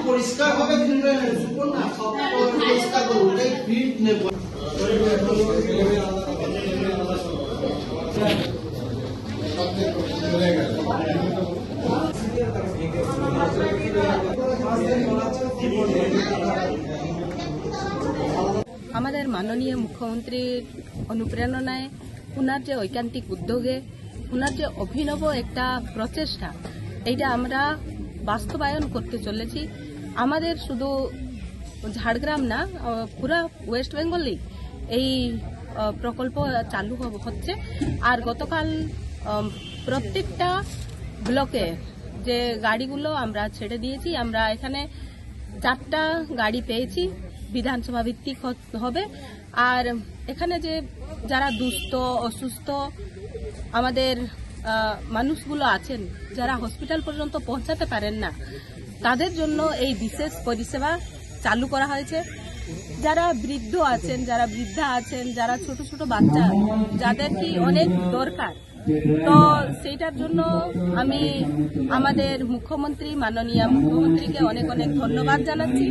পরিষ্কার হবে পরিষ্কার করবো ফিট নেব। আমাদের মাননীয় মুখ্যমন্ত্রীর অনুপ্রেরণায় ওনার যে ঐকান্তিক উদ্যোগে ওনার যে অভিনব একটা প্রচেষ্টা এইটা আমরা বাস্তবায়ন করতে চলেছি। আমাদের শুধু ঝাড়গ্রাম না, পুরা ওয়েস্ট বেঙ্গলেই এই প্রকল্প চালু হচ্ছে। আর গতকাল প্রত্যেকটা ব্লকে যে গাড়িগুলো আমরা ছেড়ে দিয়েছি, আমরা এখানে 4টা গাড়ি পেয়েছি, বিধানসভা ভিত্তিক হবে। আর এখানে যে যারা দুস্থ অসুস্থ আমাদের মানুষগুলো আছেন, যারা হসপিটাল পর্যন্ত পৌঁছাতে পারেন না, তাদের জন্য এই বিশেষ পরিষেবা চালু করা হয়েছে। যারা বৃদ্ধ আছেন, যারা বৃদ্ধা আছেন, যারা ছোট ছোট বাচ্চা যাদের কি অনেক দরকার, তো সেইটার জন্য আমি আমাদের মুখ্যমন্ত্রী মাননীয় মুখ্যমন্ত্রীকে অনেক অনেক ধন্যবাদ জানাচ্ছি।